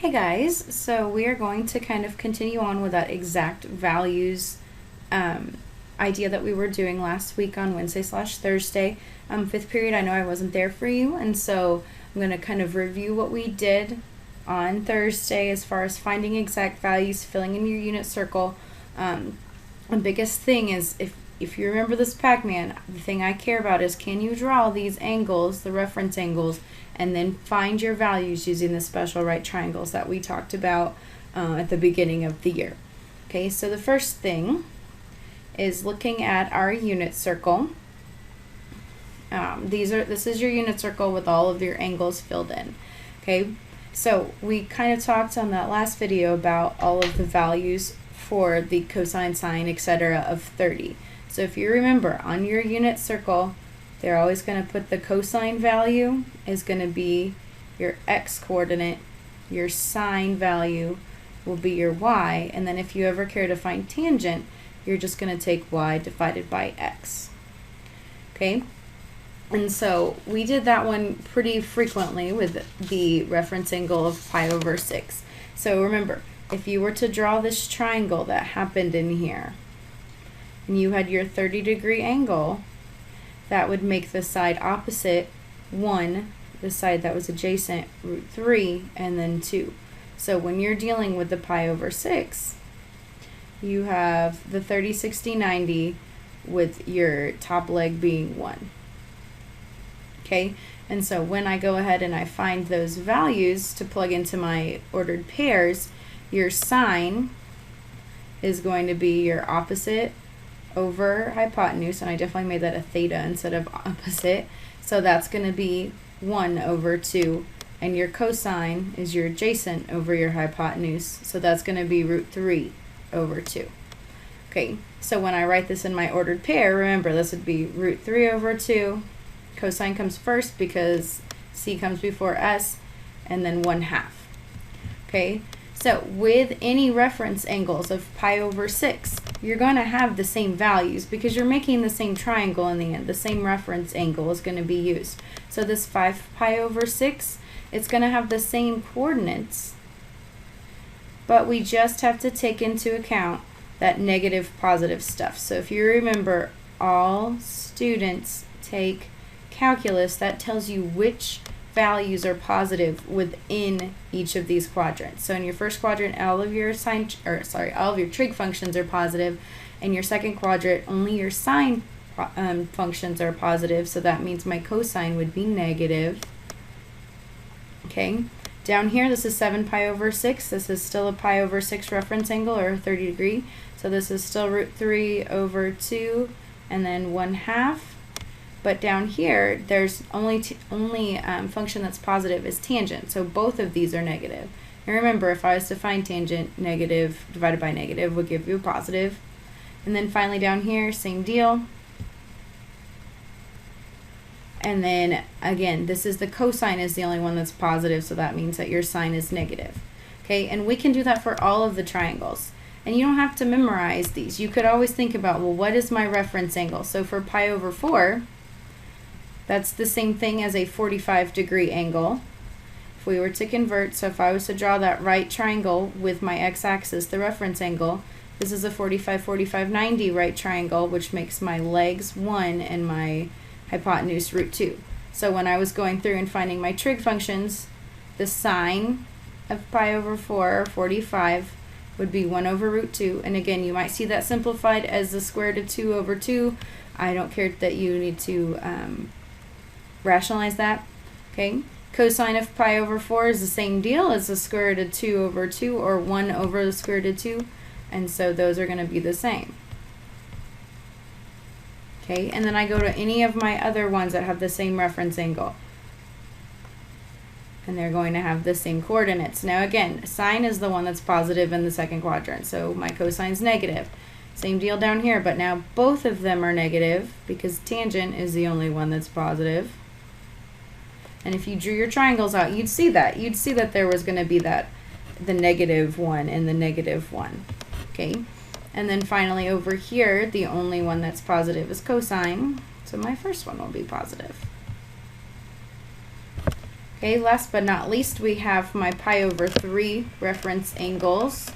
Hey guys, so we are going to kind of continue on with that exact values idea that we were doing last week on Wednesday/Thursday. Fifth period, I know I wasn't there for you, and so I'm going to kind of review what we did on Thursday as far as finding exact values, filling in your unit circle. The biggest thing is if you remember this Pac-Man, the thing I care about is can you draw these angles, the reference angles, and then find your values using the special right triangles that we talked about at the beginning of the year. Okay, so the first thing is looking at our unit circle. This is your unit circle with all of your angles filled in. Okay, so we kind of talked on that last video about all of the values for the cosine, sine, etc. of 30. So if you remember, on your unit circle, they're always going to put the cosine value is going to be your x coordinate, your sine value will be your y, and then if you ever care to find tangent, you're just going to take y divided by x. Okay? And so we did that one pretty frequently with the reference angle of pi over 6. So remember, if you were to draw this triangle that happened in here, and you had your 30-degree angle, that would make the side opposite 1, the side that was adjacent, root 3, and then 2. So when you're dealing with the pi over 6, you have the 30, 60, 90 with your top leg being 1. Okay, and so when I go ahead and I find those values to plug into my ordered pairs, your sine is going to be your opposite over hypotenuse, and I definitely made that a theta instead of opposite, so that's going to be 1 over 2, and your cosine is your adjacent over your hypotenuse, so that's going to be root 3 over 2. Okay, so when I write this in my ordered pair, remember this would be root 3 over 2, cosine comes first because c comes before s, and then 1/2. Okay, so with any reference angles of pi over 6, you're going to have the same values because you're making the same triangle in the end. The same reference angle is going to be used. So this 5 pi over 6, it's going to have the same coordinates, but we just have to take into account that negative positive stuff. So if you remember, all students take calculus, that tells you which values are positive within each of these quadrants. So in your first quadrant, all of your all of your trig functions are positive. In your second quadrant, only your sine functions are positive, so that means my cosine would be negative. Okay, down here this is 7 pi over 6. This is still a pi over 6 reference angle, or 30 degree. So this is still root 3 over 2 and then 1/2. But down here, there's only function that's positive is tangent. So both of these are negative. And remember, if I was to find tangent, negative divided by negative would give you a positive. And then finally down here, same deal. And then again, this is the cosine is the only one that's positive, so that means that your sine is negative. Okay, and we can do that for all of the triangles. And you don't have to memorize these. You could always think about, well, what is my reference angle? So for pi over 4, that's the same thing as a 45-degree angle. If we were to convert, so if I was to draw that right triangle with my x-axis, the reference angle, this is a 45, 45, 90 right triangle, which makes my legs 1 and my hypotenuse root 2. So when I was going through and finding my trig functions, the sine of pi over 4, or 45, would be 1 over root 2. And again, you might see that simplified as the square root of 2 over 2. I don't care that you need to rationalize that. Okay, cosine of pi over 4 is the same deal as the square root of 2 over 2, or 1 over the square root of 2, and so those are going to be the same. Okay, and then I go to any of my other ones that have the same reference angle, and they're going to have the same coordinates. Now again, sine is the one that's positive in the second quadrant, so my cosine's negative. Same deal down here, but now both of them are negative because tangent is the only one that's positive. And if you drew your triangles out, you'd see that. You'd see that there was going to be the negative 1 and the negative 1. Okay, and then finally over here, the only one that's positive is cosine, so my first one will be positive. Okay, last but not least, we have my pi over 3 reference angles.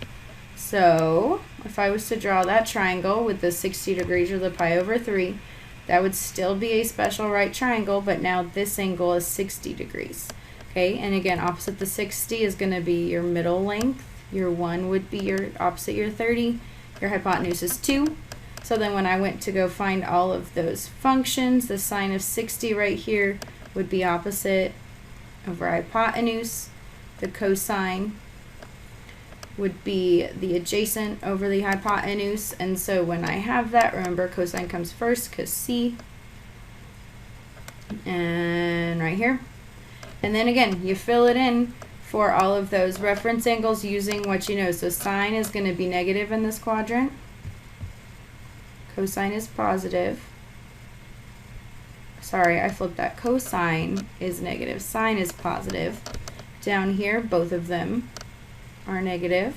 So if I was to draw that triangle with the 60 degrees or the pi over 3, that would still be a special right triangle, but now this angle is 60 degrees. Okay, and again, opposite the 60 is going to be your middle length. Your 1 would be your opposite your 30. Your hypotenuse is 2. So then when I went to go find all of those functions, the sine of 60 right here would be opposite over hypotenuse. The cosine would be the adjacent over the hypotenuse. And so when I have that, remember cosine comes first because C. And right here. And then again, you fill it in for all of those reference angles using what you know. So sine is going to be negative in this quadrant. Cosine is positive. Sorry, I flipped that. Cosine is negative. Sine is positive. Down here, both of them are negative.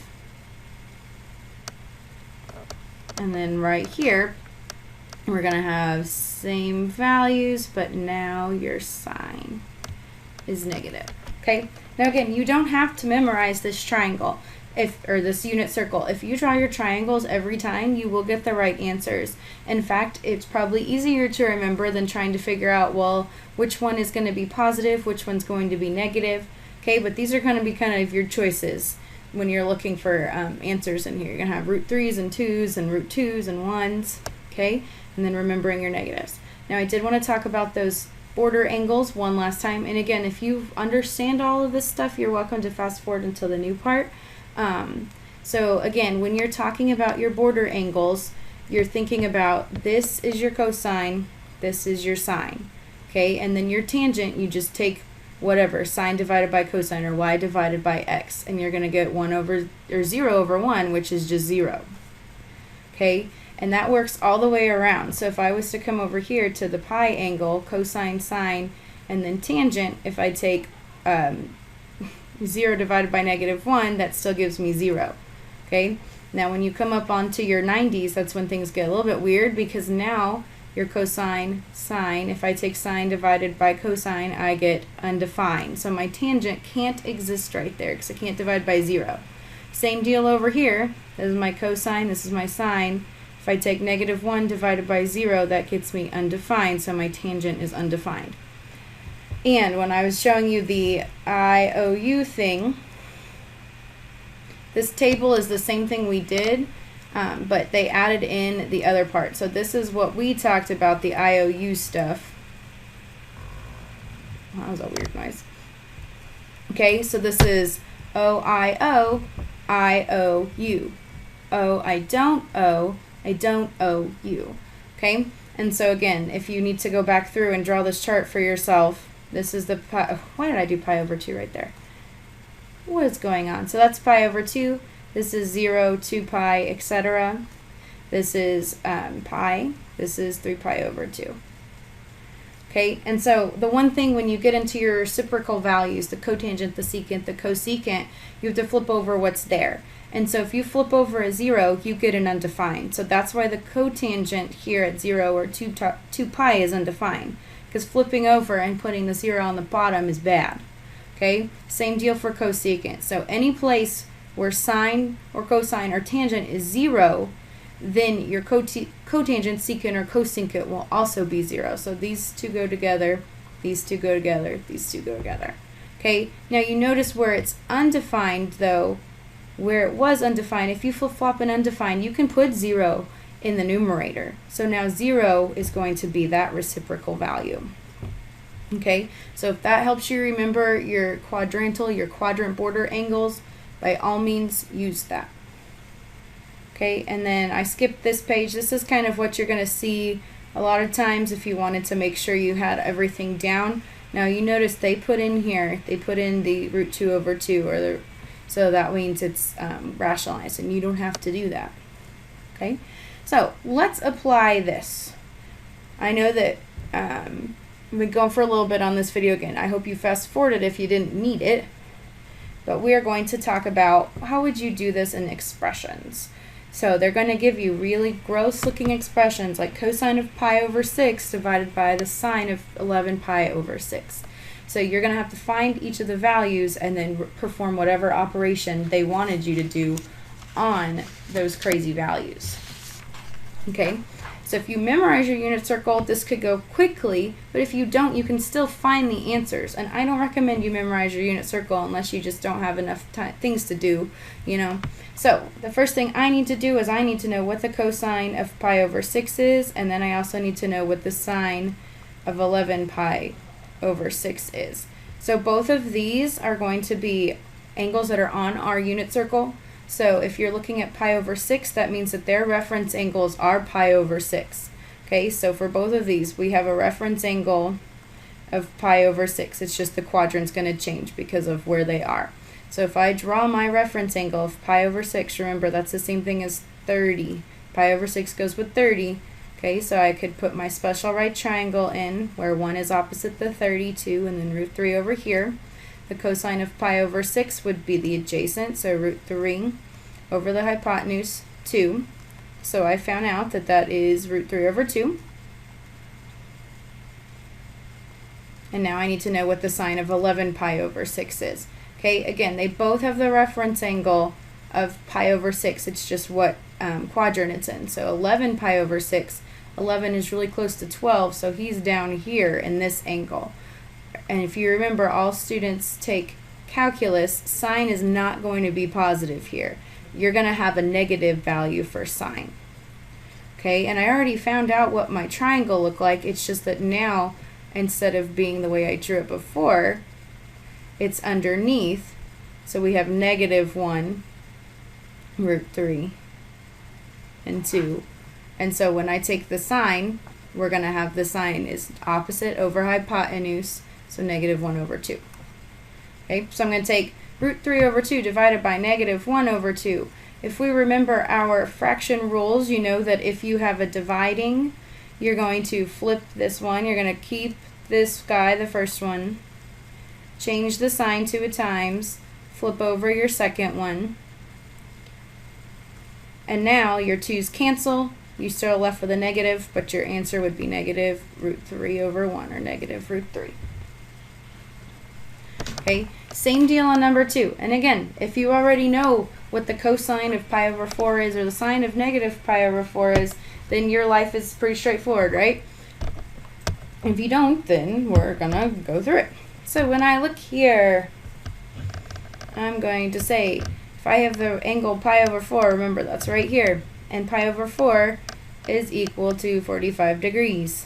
And then right here, we're going to have same values, but now your sine is negative. Okay? Now again, you don't have to memorize this triangle or this unit circle. If you draw your triangles every time, you will get the right answers. In fact, it's probably easier to remember than trying to figure out, well, which one is going to be positive, which one's going to be negative. Okay, but these are going to be kind of your choices when you're looking for answers in here. You're going to have root 3's and 2's and root 2's and 1's. Okay, and then remembering your negatives. Now I did want to talk about those border angles one last time. And again, if you understand all of this stuff, you're welcome to fast forward until the new part. So again, when you're talking about your border angles, you're thinking about this is your cosine, this is your sine. Okay, and then your tangent, you just take whatever, sine divided by cosine or y divided by x, and you're going to get 1 over, or 0 over 1, which is just 0. Okay, and that works all the way around. So if I was to come over here to the pi angle, cosine, sine, and then tangent, if I take 0 divided by -1, that still gives me 0. Okay, now when you come up onto your 90s, that's when things get a little bit weird, because now your cosine, sine, if I take sine divided by cosine, I get undefined. So my tangent can't exist right there because I can't divide by 0. Same deal over here. This is my cosine, this is my sine. If I take -1 divided by 0, that gets me undefined, so my tangent is undefined. And when I was showing you the IOU thing, this table is the same thing we did, but they added in the other part. So this is what we talked about, the IOU stuff. That was a weird noise. Okay, so this is OIO, IOU. Oh, I don't owe you. Okay, and so again, if you need to go back through and draw this chart for yourself, this is the pi. Why did I do pi over 2 right there? What is going on? So that's pi over 2. This is 0, 2 pi, etc. This is pi. This is 3 pi over 2. Okay, and so the one thing when you get into your reciprocal values, the cotangent, the secant, the cosecant, you have to flip over what's there. And so if you flip over a 0, you get an undefined. So that's why the cotangent here at 0 or 2 pi is undefined, because flipping over and putting the 0 on the bottom is bad. Okay, same deal for cosecant. So any place where sine or cosine or tangent is 0, then your cotangent, secant, or cosecant will also be 0. So these two go together, these two go together, these two go together. Okay, now you notice where it's undefined though, where it was undefined, if you flip-flop an undefined, you can put 0 in the numerator. So now 0 is going to be that reciprocal value. Okay, so if that helps you remember your quadrantal, your quadrant border angles, by all means use that. Okay, and then I skipped this page. This is kind of what you're going to see a lot of times if you wanted to make sure you had everything down. Now you notice they put in here, they put in the root 2 over 2, or the, so that means it's rationalized, and you don't have to do that. Okay, so let's apply this. I know that we've been going for a little bit on this video again. I hope you fast forwarded if you didn't need it. But we are going to talk about how would you do this in expressions. So they're going to give you really gross looking expressions like cosine of pi over 6 divided by the sine of 11 pi over 6. So you're going to have to find each of the values and then perform whatever operation they wanted you to do on those crazy values. Okay, so if you memorize your unit circle, this could go quickly, but if you don't, you can still find the answers. And I don't recommend you memorize your unit circle unless you just don't have enough things to do, you know. So the first thing I need to do is I need to know what the cosine of pi over 6 is, and then I also need to know what the sine of 11 pi over 6 is. So both of these are going to be angles that are on our unit circle. So if you're looking at pi over 6, that means that their reference angles are pi over 6. Okay, so for both of these, we have a reference angle of pi over 6. It's just the quadrant's going to change because of where they are. So if I draw my reference angle of pi over 6, remember that's the same thing as 30. Pi over 6 goes with 30. Okay, so I could put my special right triangle in where 1 is opposite the 32 and then root 3 over here. The cosine of pi over 6 would be the adjacent, so root 3 over the hypotenuse, 2. So I found out that that is root 3 over 2. And now I need to know what the sine of 11 pi over 6 is. Okay, again, they both have the reference angle of pi over 6. It's just what quadrant it's in. So 11 pi over 6, 11 is really close to 12, so he's down here in this angle. And if you remember, all students take calculus, sine is not going to be positive here. You're going to have a negative value for sine. Okay, and I already found out what my triangle looked like. It's just that now, instead of being the way I drew it before, it's underneath. So we have -1 root 3 and 2. And so when I take the sine, we're going to have the sine is opposite over hypotenuse, so -1 over 2. Okay, so I'm going to take root 3 over 2 divided by -1 over 2. If we remember our fraction rules, you know that if you have a dividing, you're going to flip this one. You're going to keep this guy, the first one, change the sign to a times, flip over your second one, and now your 2's cancel. You still left with a negative, but your answer would be negative root 3 over 1, or negative root 3. Okay, same deal on number 2. And again, if you already know what the cosine of pi over 4 is, or the sine of negative pi over 4 is, then your life is pretty straightforward, right? If you don't, then we're gonna go through it. So when I look here, I'm going to say, if I have the angle pi over 4, remember that's right here, and pi over 4 is equal to 45 degrees.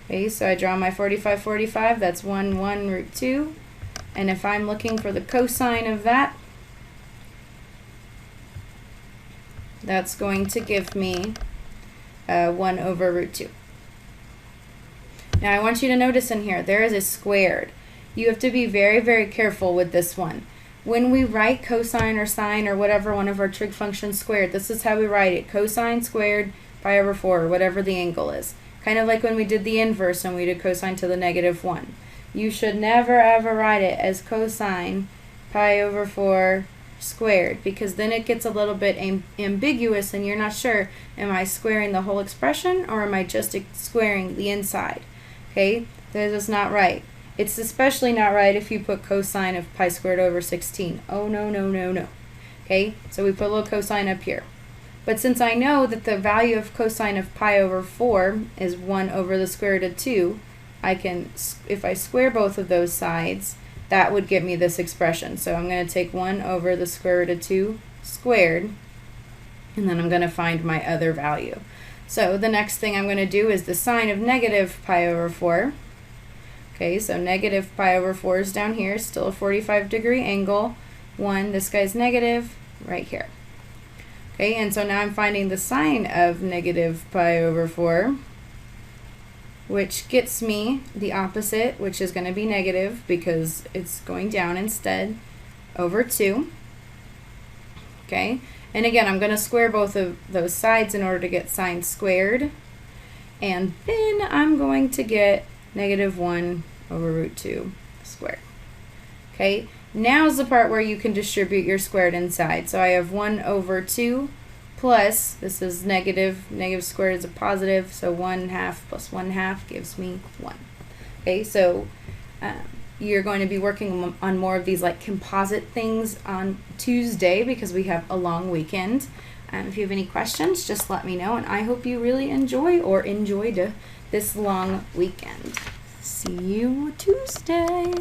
Okay, so I draw my 45, 45, that's 1, 1, root 2. And if I'm looking for the cosine of that, that's going to give me 1 over root 2. Now I want you to notice in here, there is a squared. You have to be very, very careful with this one. When we write cosine or sine or whatever one of our trig functions squared, this is how we write it. Cosine squared pi over 4, or whatever the angle is. Kind of like when we did the inverse and we did cosine to the -1. You should never ever write it as cosine pi over 4 squared, because then it gets a little bit ambiguous and you're not sure, am I squaring the whole expression or am I just squaring the inside? Okay, that is not right. It's especially not right if you put cosine of pi squared over 16. Oh, no, no, no, no. Okay, so we put a little cosine up here. But since I know that the value of cosine of pi over 4 is 1 over the square root of 2, I can, if I square both of those sides, that would give me this expression. So I'm going to take 1 over the square root of 2 squared, and then I'm going to find my other value. So the next thing I'm going to do is the sine of negative pi over 4. Okay, so negative pi over 4 is down here, still a 45-degree angle. 1, this guy's negative, right here. Okay, and so now I'm finding the sine of negative pi over 4, which gets me the opposite, which is going to be negative because it's going down instead, over 2. Okay, and again, I'm going to square both of those sides in order to get sine squared. And then I'm going to get -1 over root 2 squared. Okay, now's the part where you can distribute your squared inside. So I have 1 over 2 plus, this is negative squared is a positive, so 1/2 plus 1/2 gives me 1. Okay, so You're going to be working on more of these like composite things on Tuesday because we have a long weekend. If you have any questions, just let me know, and I hope you really enjoy or enjoyed this long weekend. See you Tuesday.